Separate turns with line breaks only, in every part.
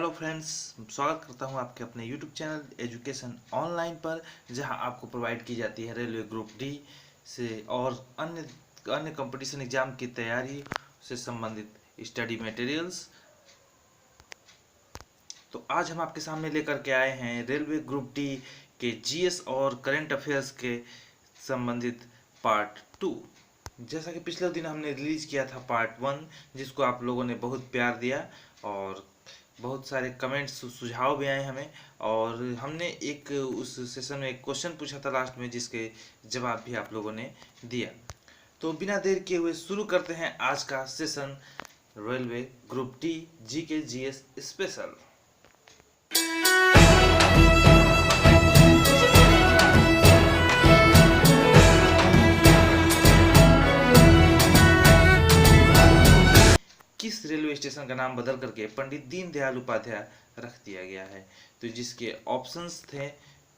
Hello friends, स्वागत करता हूं आपके अपने यूट्यूब चैनल एजुकेशन ऑनलाइन पर, जहां आपको प्रोवाइड की जाती है रेलवे ग्रुप डी से और अन्य अन्य कंपटीशन एग्जाम की तैयारी से संबंधित स्टडी मटेरियल्स। तो आज हम आपके सामने लेकर के आए हैं रेलवे ग्रुप डी के जीएस और करंट अफेयर्स के संबंधित पार्ट 2। जैसा कि पिछले दिन हमने रिलीज किया था पार्ट 1, जिसको आप लोगों ने बहुत प्यार दिया और बहुत सारे कमेंट्स सुझाव भी आए हमें, और हमने एक उस सेशन में एक क्वेश्चन पूछा था लास्ट में, जिसके जवाब भी आप लोगों ने दिया। तो बिना देर किए हुए शुरू करते हैं आज का session, railway group D G के जीएस स्पेशल। किस रेलवे स्टेशन का नाम बदल करके पंडित दीनदयाल उपाध्याय रख दिया गया है? तो जिसके ऑप्शंस थे,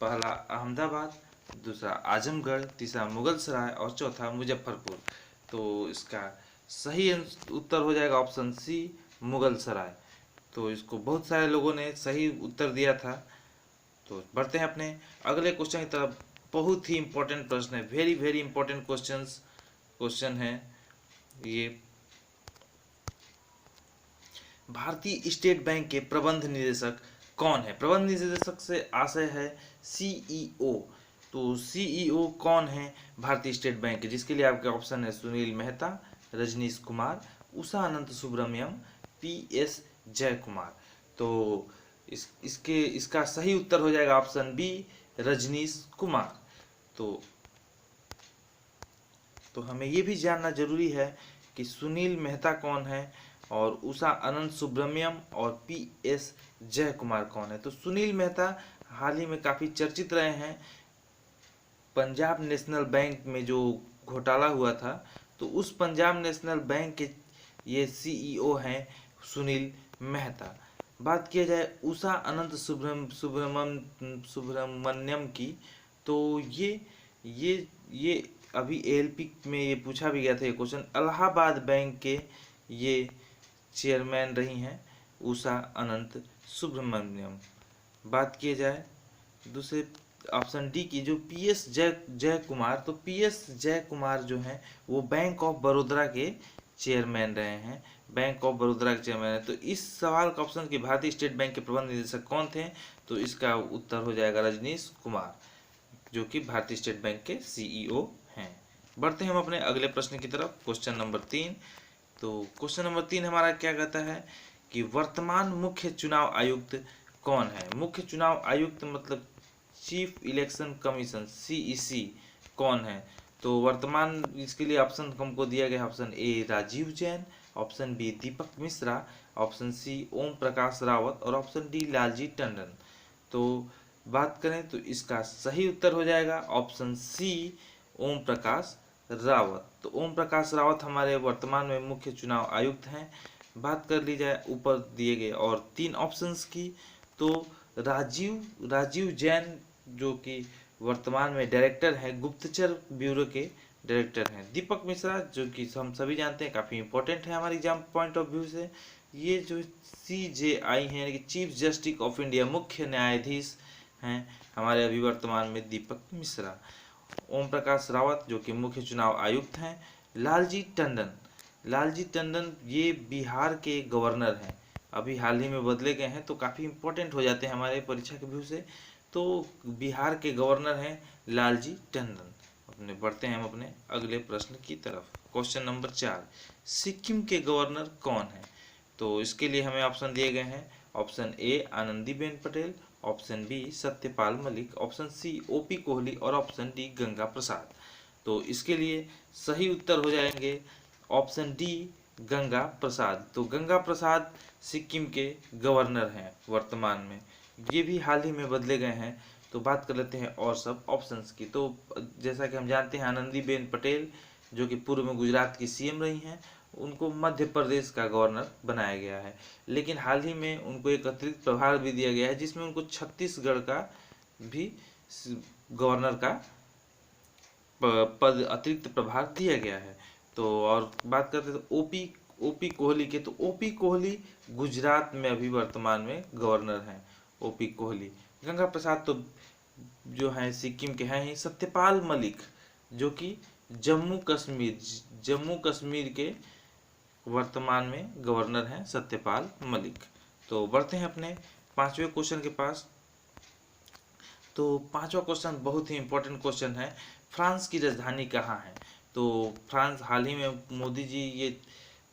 पहला अहमदाबाद, दूसरा आजमगढ़, तीसरा मुगलसराय और चौथा मुजफ्फरपुर। तो इसका सही उत्तर हो जाएगा ऑप्शन सी, मुगलसराय। तो इसको बहुत सारे लोगों ने सही उत्तर दिया था। तो बढ़ते हैं अपने अगले क्वेश्चन की तरफ। बहुत ही इंपॉर्टेंट प्रश्न है, वेरी वेरी इंपॉर्टेंट क्वेश्चन है ये। भारतीय स्टेट बैंक के प्रबंध निदेशक कौन है? प्रबंध निदेशक से आशय है सीईओ। तो सीईओ कौन है भारतीय स्टेट बैंक के? जिसके लिए आपके ऑप्शन है सुनील मेहता, रजनीश कुमार, उषा अनंत सुब्रमण्यम, पीएस जयकुमार। तो इसका सही उत्तर हो जाएगा ऑप्शन बी, रजनीश कुमार। तो हमें ये भी जानना जरूरी है कि सुनील मेहता कौन है और उषा अनंत सुब्रमण्यम और पीएस जयकुमार कौन है। तो सुनील मेहता हाल ही में काफ़ी चर्चित रहे हैं। पंजाब नेशनल बैंक में जो घोटाला हुआ था, तो उस पंजाब नेशनल बैंक के ये सीईओ हैं सुनील मेहता। बात किया जाए उषा अनंत सुब्रमण्यम की, तो ये अभी एएलपी में ये पूछा भी गया था ये क्वेश्चन। इलाहाबाद बैंक के ये चेयरमैन रही हैं उषा अनंत सुब्रमण्यम। बात किया जाए दूसरे ऑप्शन डी की, जो पीएस जयकुमार, तो पीएस जयकुमार जो हैं वो बैंक ऑफ बड़ौदा के चेयरमैन रहे हैं, बैंक ऑफ बड़ौदा के चेयरमैन है। तो इस सवाल का ऑप्शन कि भारतीय स्टेट बैंक के प्रबंध निदेशक कौन थे, तो इसका उत्तर हो जाएगा रजनीश कुमार, जो कि भारतीय स्टेट बैंक के सीईओ हैं। बढ़ते हैं हम अपने अगले प्रश्न की तरफ, क्वेश्चन नंबर 3। तो क्वेश्चन नंबर 3 हमारा क्या कहता है कि वर्तमान मुख्य चुनाव आयुक्त कौन है? मुख्य चुनाव आयुक्त मतलब चीफ इलेक्शन कमीशन, सीईसी, कौन है? तो वर्तमान इसके लिए ऑप्शन हमको दिया गया है, option A Rajiv Jain, option B Deepak Mishra, option C Om Prakash Rawat और ऑप्शन डी लालजी टंडन। तो बात करें तो इसका सही उत्तर हो जाएगा ऑप्शन सी, ओम प्रकाश रावत। तो ओम प्रकाश रावत हमारे वर्तमान में मुख्य चुनाव आयुक्त हैं। बात कर ली जाए ऊपर दिए गए और 3 ऑप्शंस की, तो राजीव जैन जो कि वर्तमान में डायरेक्टर हैं, गुप्तचर ब्यूरो के डायरेक्टर हैं। दीपक मिश्रा जो कि हम सभी जानते हैं काफ़ी इंपॉर्टेंट है हमारे एग्जाम पॉइंट ऑफ व्यू से, ये जो CJI हैं यानी कि चीफ जस्टिस ऑफ इंडिया, मुख्य न्यायाधीश हैं हमारे अभी वर्तमान में दीपक मिश्रा। ओम प्रकाश रावत जो कि मुख्य चुनाव आयुक्त हैं। लालजी टंडन ये बिहार के गवर्नर हैं, अभी हाल ही में बदले गए हैं, तो काफ़ी इंपॉर्टेंट हो जाते हैं हमारे परीक्षा के व्यू से। तो बिहार के गवर्नर हैं लालजी टंडन। अपने बढ़ते हैं हम अपने अगले प्रश्न की तरफ, क्वेश्चन नंबर 4। सिक्किम के गवर्नर कौन है? तो इसके लिए हमें ऑप्शन दिए गए हैं, option A Anandiben Patel, option B Satyapal Malik, option C OP Kohli और ऑप्शन डी गंगा प्रसाद। तो इसके लिए सही उत्तर हो जाएंगे ऑप्शन डी गंगा प्रसाद। तो गंगा प्रसाद सिक्किम के गवर्नर हैं वर्तमान में, ये भी हाल ही में बदले गए हैं। तो बात कर लेते हैं और सब ऑप्शंस की। तो जैसा कि हम जानते हैं आनंदीबेन पटेल जो कि पूर्व में गुजरात की सीएम रही हैं, उनको मध्य प्रदेश का गवर्नर बनाया गया है, लेकिन हाल ही में उनको एक अतिरिक्त प्रभार भी दिया गया है, जिसमें उनको छत्तीसगढ़ का भी गवर्नर का पद अतिरिक्त प्रभार दिया गया है। तो और बात करते हैं तो ओपी कोहली के, तो ओपी कोहली गुजरात में अभी वर्तमान में गवर्नर हैं, ओपी कोहली। गंगा प्रसाद तो जो है सिक्किम के हैं ही। सत्यपाल मलिक जो कि जम्मू कश्मीर के वर्तमान में गवर्नर हैं, सत्यपाल मलिक। तो बढ़ते हैं अपने पांचवें क्वेश्चन के पास। तो पांचवा क्वेश्चन बहुत ही इंपॉर्टेंट क्वेश्चन है, फ्रांस की राजधानी कहाँ है? तो फ्रांस, हाल ही में मोदी जी ये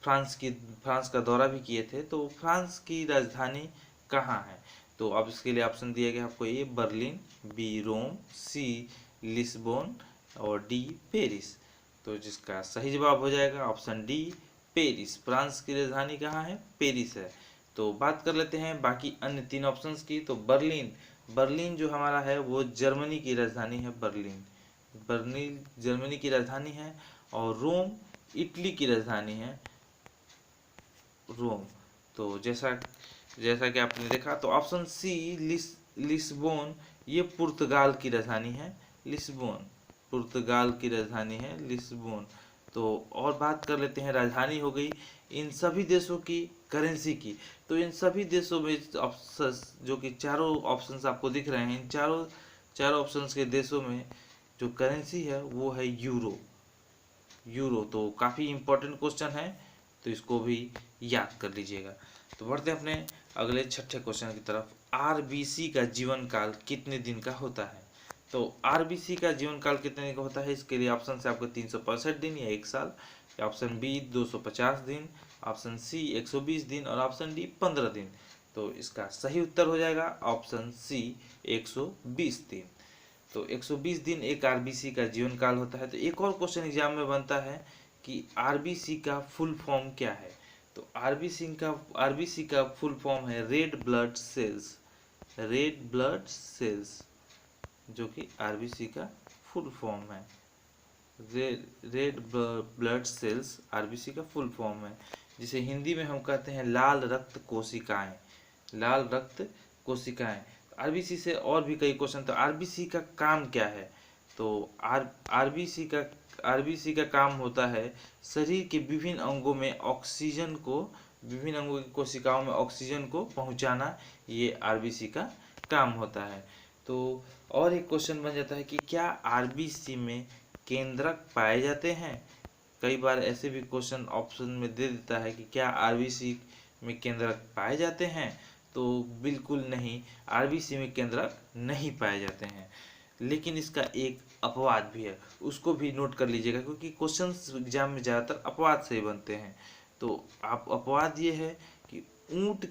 फ्रांस का दौरा भी किए थे, तो फ्रांस की राजधानी कहाँ है? तो अब इसके लिए ऑप्शन दिए गए आपको, ए बर्लिन, बी रोम, सी लिस्बोन और डी पेरिस। तो जिसका सही जवाब हो जाएगा ऑप्शन डी पेरिस। फ्रांस की राजधानी कहाँ है? पेरिस है। तो बात कर लेते हैं बाकी अन्य तीन ऑप्शंस की। तो बर्लिन जो हमारा है वो जर्मनी की राजधानी है, बर्लिन जर्मनी की राजधानी है। और रोम इटली की राजधानी है, रोम। तो जैसा कि आपने देखा, तो ऑप्शन सी लिस्बोन ये पुर्तगाल की राजधानी है, लिस्बोन पुर्तगाल की राजधानी है, लिस्बोन। तो और बात कर लेते हैं, राजधानी हो गई इन सभी देशों की करेंसी की। तो इन सभी देशों में जो कि चारों ऑप्शंस आपको दिख रहे हैं, इन चारों ऑप्शंस के देशों में जो करेंसी है वो है यूरो। तो काफ़ी इंपॉर्टेंट क्वेश्चन है, तो इसको भी याद कर लीजिएगा। तो बढ़ते हैं अपने अगले छठे क्वेश्चन की तरफ। आरबीसी का जीवन काल कितने दिन का होता है? तो आरबीसी का जीवन काल कितने दिन का होता है? इसके लिए ऑप्शन से आपको 365 दिन या 1 साल, ऑप्शन बी 250 दिन, ऑप्शन सी 120 दिन और ऑप्शन डी 15 दिन। तो इसका सही उत्तर हो जाएगा ऑप्शन सी 120 दिन। तो 120 दिन एक आरबीसी का जीवन काल होता है। तो एक और क्वेश्चन एग्जाम में बनता है कि आरबीसी का फुल फॉर्म क्या है? तो आरबीसी का फुल फॉर्म है रेड ब्लड सेल्स, जो कि आरबीसी का फुल फॉर्म है। रेड ब्लड सेल्स आरबीसी का फुल फॉर्म है, जिसे हिंदी में हम कहते हैं लाल रक्त कोशिकाएं। आरबीसी से और भी कई क्वेश्चन। तो आरबीसी का काम क्या है? तो आरबीसी का काम होता है शरीर के विभिन्न अंगों की कोशिकाओं में ऑक्सीजन को पहुंचाना, ये आरबीसी का काम होता है। तो और एक क्वेश्चन बन जाता है कि क्या आरबीसी में केंद्रक पाए जाते हैं? कई बार ऐसे भी क्वेश्चन ऑप्शन में दे देता है कि क्या आरबीसी में केंद्रक पाए जाते हैं? तो बिल्कुल नहीं, आरबीसी में केंद्रक नहीं पाए जाते हैं। लेकिन इसका एक अपवाद भी है, उसको भी नोट कर लीजिएगा, क्योंकि क्वेश्चंस एग्जाम में ज़्यादातर अपवाद से ही बनते हैं। तो आप अपवाद ये है कि ऊंट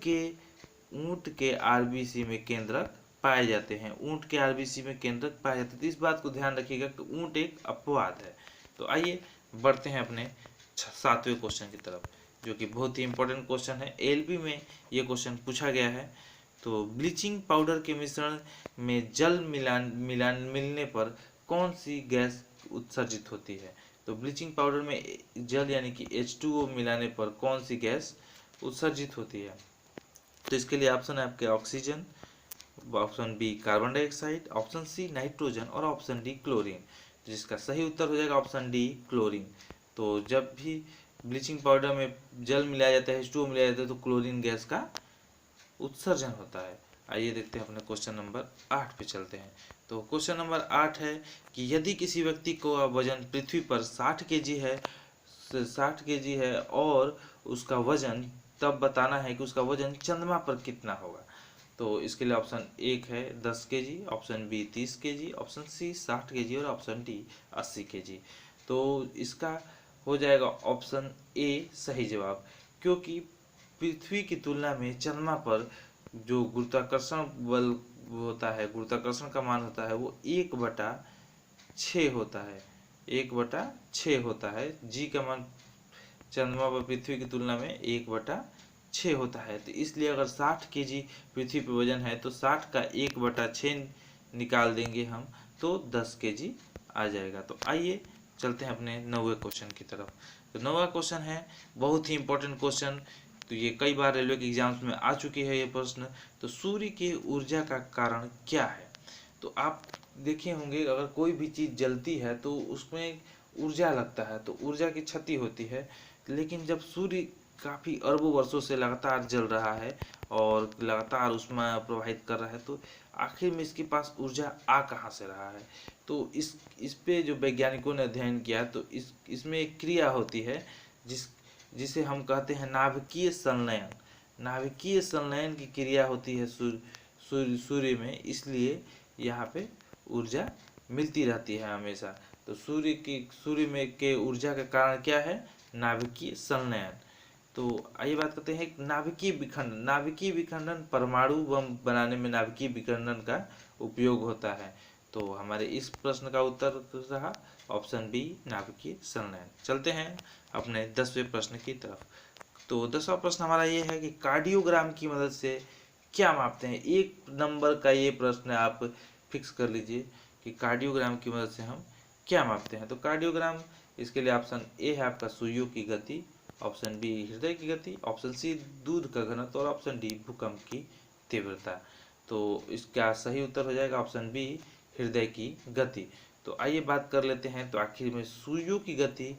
के आरबीसी में केंद्रक पाए जाते हैं, ऊंट के आरबीसी में केंद्रक पाए जाते हैं। तो इस बात को ध्यान रखिएगा कि ऊंट एक अपवाद है। तो आइए बढ़ते हैं अपने सातवें क्वेश्चन की तरफ, जो कि बहुत ही इंपॉर्टेंट क्वेश्चन है। एलपी में ये क्वेश्चन पूछा गया है। तो ब्लीचिंग पाउडर के मिश्रण में जल मिलने पर कौन सी गैस उत्सर्जित होती है? तो ब्लीचिंग पाउडर में जल यानी कि H2O मिलाने पर कौन सी गैस उत्सर्जित होती है? तो इसके लिए ऑप्शन है आपके oxygen, option B carbon dioxide, option C nitrogen और ऑप्शन डी क्लोरीन। तो जिसका सही उत्तर हो जाएगा ऑप्शन डी क्लोरीन। तो जब भी ब्लीचिंग पाउडर में जल मिलाया जाता है, H2O मिलाया जाता है, तो क्लोरीन गैस का उत्सर्जन होता है। आइए देखते हैं अपने क्वेश्चन नंबर 8 पे चलते हैं। तो क्वेश्चन नंबर 8 है कि यदि किसी व्यक्ति को वजन पृथ्वी पर 60 केजी है और उसका वजन, तब बताना है कि उसका वजन चंद्रमा पर कितना होगा। तो इसके लिए ऑप्शन 1 है 10 KG, option B 30 KG, option C 60 KG और ऑप्शन डी 80 केजी। तो इसका हो जाएगा ऑप्शन ए सही जवाब, क्योंकि पृथ्वी की तुलना में चंद्रमा पर जो गुरुत्वाकर्षण बल होता है, गुरुत्वाकर्षण का मान होता है वो 1/6 होता है, 1/6 होता है। जी का मान चंद्रमा पर पृथ्वी की तुलना में 1/6 होता है। तो इसलिए अगर 60 केजी पृथ्वी पर वजन है तो 60 का 1/6 निकाल देंगे हम, तो 10 केजी आ जाएगा। तो आइए चलते हैं अपने 9वें क्वेश्चन की तरफ। तो 9वां क्वेश्चन है बहुत ही इंपॉर्टेंट क्वेश्चन। तो ये कई बार रेलवे के एग्जाम्स में आ चुकी है ये प्रश्न। तो सूर्य की ऊर्जा का कारण क्या है? तो आप देखे होंगे अगर कोई भी चीज़ जलती है तो उसमें ऊर्जा लगता है, तो ऊर्जा की क्षति होती है। लेकिन जब सूर्य काफ़ी अरबों वर्षों से लगातार जल रहा है और लगातार उसमें प्रवाहित कर रहा है, तो आखिर में इसके पास ऊर्जा आ कहाँ से रहा है। तो इस पे जो वैज्ञानिकों ने अध्ययन किया, तो इसमें एक क्रिया होती है जिसे हम कहते हैं नाभिकीय संलयन। नाभिकीय संलयन की क्रिया होती है सूर्य में, इसलिए यहाँ पे ऊर्जा मिलती रहती है हमेशा। तो सूर्य में के ऊर्जा का कारण क्या है? नाभिकीय संलयन। तो आइए बात करते हैं नाभिकीय विखंडन। नाभिकीय विखंडन परमाणु बम बनाने में नाभिकीय विखंडन का उपयोग होता है। तो हमारे इस प्रश्न का उत्तर रहा ऑप्शन बी, नाभिकीय संलयन। चलते हैं अपने 10वें प्रश्न की तरफ। तो 10वां प्रश्न हमारा ये है कि कार्डियोग्राम की मदद से क्या मापते हैं। 1 नंबर का ये प्रश्न आप फिक्स कर लीजिए कि कार्डियोग्राम की मदद से हम क्या मापते हैं। तो कार्डियोग्राम, इसके लिए ऑप्शन ए है आपका सुइयों की गति, ऑप्शन बी हृदय की गति, ऑप्शन सी दूध का घनत्व और ऑप्शन डी भूकंप की तीव्रता। तो इसका सही उत्तर हो जाएगा ऑप्शन बी, हृदय की गति। तो आइए बात कर लेते हैं, तो आखिर में सुइयों की गति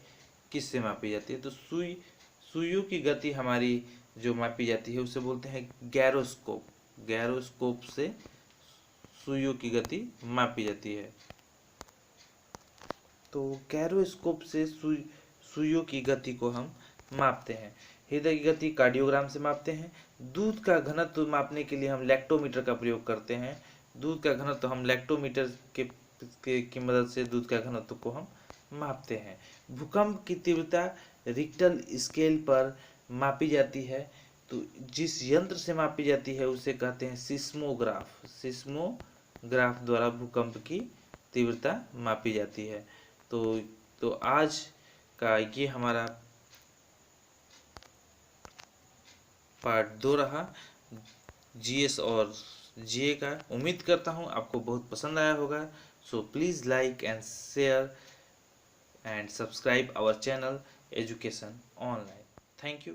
किससे मापी जाती है। तो सुइयों की गति हमारी जो मापी जाती है उसे बोलते हैं गैरोस्कोप। गैरोस्कोप से सुइयों की गति मापी जाती है। तो गैरोस्कोप से सुइयों की गति को हम मापते हैं। हृदय की गति कार्डियोग्राम से मापते हैं। दूध का घनत्व मापने के लिए हम लैक्टोमीटर का प्रयोग करते हैं। दूध का घनत्व हम लैक्टोमीटर की मदद से दूध का घनत्व को हम मापते हैं। भूकंप की तीव्रता रिक्टर स्केल पर मापी जाती है। तो जिस यंत्र से मापी जाती है उसे कहते हैं सिस्मोग्राफ। सिस्मोग्राफ द्वारा भूकंप की तीव्रता मापी जाती है। तो आज का ये हमारा पार्ट 2 रहा जीएस और जीए का। उम्मीद करता हूँ आपको बहुत पसंद आया होगा। So please like and share and subscribe our channel education online. Thank you.